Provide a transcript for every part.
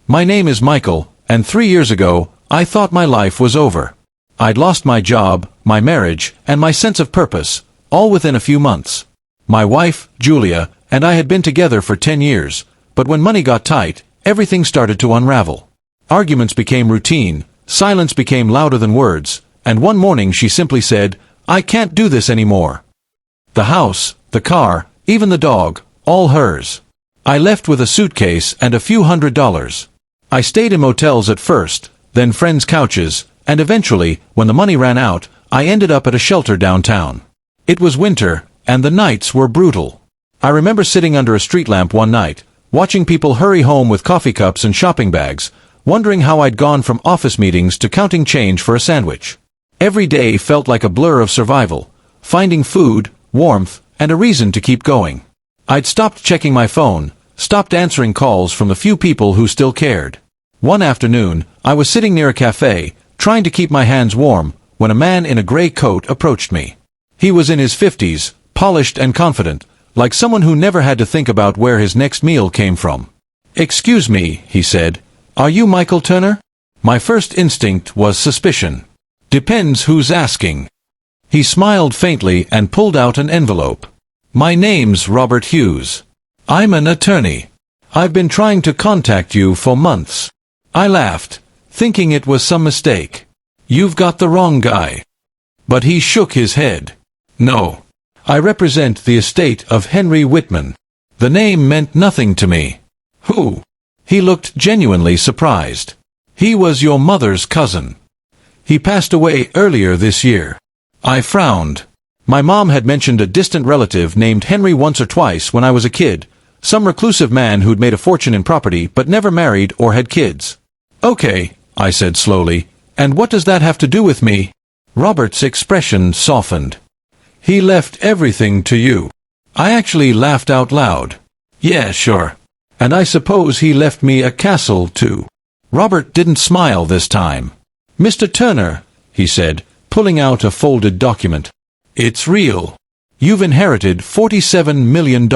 My name is Michael, and 3 years ago, I thought my life was over. I'd lost my job, my marriage, and my sense of purpose, all within a few months. My wife, Julia, and I had been together for 10 years, but when money got tight, everything started to unravel. Arguments became routine, silence became louder than words, and one morning she simply said, "I can't do this anymore." The house, the car, even the dog, all hers. I left with a suitcase and a few $100s. I stayed in motels at first, then friends' couches, and eventually, when the money ran out, I ended up at a shelter downtown. It was winter, and the nights were brutal. I remember sitting under a street lamp one night, watching people hurry home with coffee cups and shopping bags, wondering how I'd gone from office meetings to counting change for a sandwich. Every day felt like a blur of survival, finding food, warmth, and a reason to keep going. I'd stopped checking my phone, stopped answering calls from the few people who still cared. One afternoon, I was sitting near a cafe, trying to keep my hands warm, when a man in a gray coat approached me. He was in his 50s, polished and confident, like someone who never had to think about where his next meal came from. "Excuse me," he said, "are you Michael Turner?" My first instinct was suspicion. "Depends who's asking." He smiled faintly and pulled out an envelope. "My name's Robert Hughes. I'm an attorney. I've been trying to contact you for months." I laughed, thinking it was some mistake. "You've got the wrong guy." But he shook his head. "No. I represent the estate of Henry Whitman." The name meant nothing to me. "Who?" He looked genuinely surprised. "He was your mother's cousin. He passed away earlier this year." I frowned. My mom had mentioned a distant relative named Henry once or twice when I was a kid, some reclusive man who'd made a fortune in property but never married or had kids. "Okay," I said slowly, "and what does that have to do with me?" Robert's expression softened. "He left everything to you." I actually laughed out loud. "Yeah, sure. And I suppose he left me a castle, too." Robert didn't smile this time. "Mr. Turner," he said, pulling out a folded document. "It's real. You've inherited $47 million.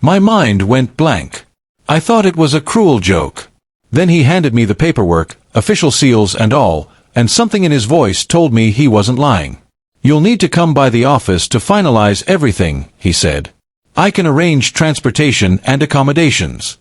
My mind went blank. I thought it was a cruel joke. Then he handed me the paperwork, official seals and all, and something in his voice told me he wasn't lying. "You'll need to come by the office to finalize everything," he said. "I can arrange transportation and accommodations."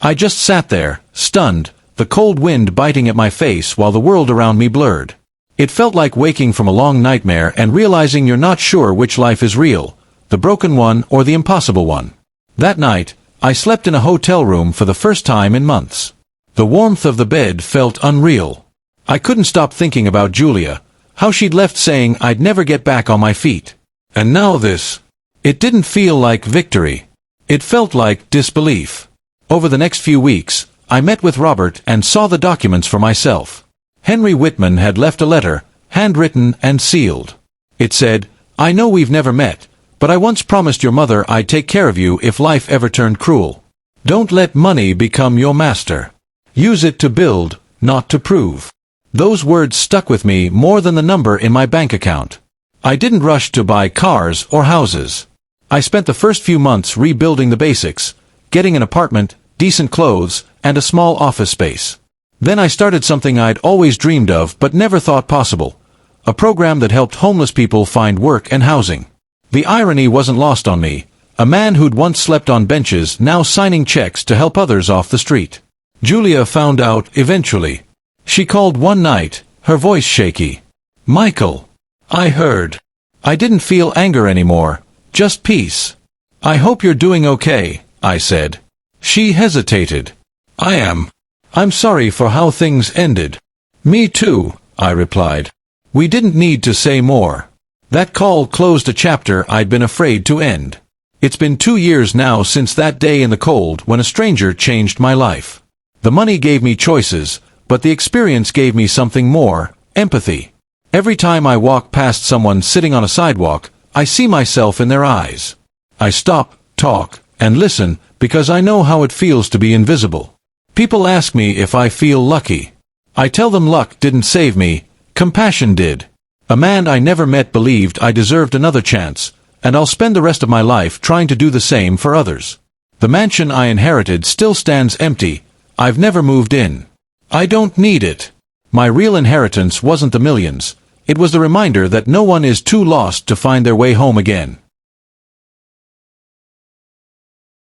I just sat there, stunned, the cold wind biting at my face while the world around me blurred. It felt like waking from a long nightmare and realizing you're not sure which life is real, the broken one or the impossible one. That night, I slept in a hotel room for the first time in months. The warmth of the bed felt unreal. I couldn't stop thinking about Julia, how she'd left saying I'd never get back on my feet. And now this. It didn't feel like victory. It felt like disbelief. Over the next few weeks, I met with Robert and saw the documents for myself. Henry Whitman had left a letter, handwritten and sealed. It said, "I know we've never met, but I once promised your mother I'd take care of you if life ever turned cruel. Don't let money become your master. Use it to build, not to prove." Those words stuck with me more than the number in my bank account. I didn't rush to buy cars or houses. I spent the first few months rebuilding the basics, getting an apartment, decent clothes, and a small office space. Then I started something I'd always dreamed of but never thought possible, a program that helped homeless people find work and housing. The irony wasn't lost on me, a man who'd once slept on benches now signing checks to help others off the street. Julia found out eventually. She called one night, her voice shaky. "Michael, I heard." I didn't feel anger anymore, just peace. "I hope you're doing okay," I said. She hesitated. "I am. I'm sorry for how things ended." "Me too," I replied. We didn't need to say more. That call closed a chapter I'd been afraid to end. It's been 2 years now since that day in the cold when a stranger changed my life. The money gave me choices, but the experience gave me something more, empathy. Every time I walk past someone sitting on a sidewalk, I see myself in their eyes. I stop, talk, and listen, because I know how it feels to be invisible. People ask me if I feel lucky. I tell them luck didn't save me, compassion did. A man I never met believed I deserved another chance, and I'll spend the rest of my life trying to do the same for others. The mansion I inherited still stands empty, I've never moved in. I don't need it. My real inheritance wasn't the millions. It was the reminder that no one is too lost to find their way home again.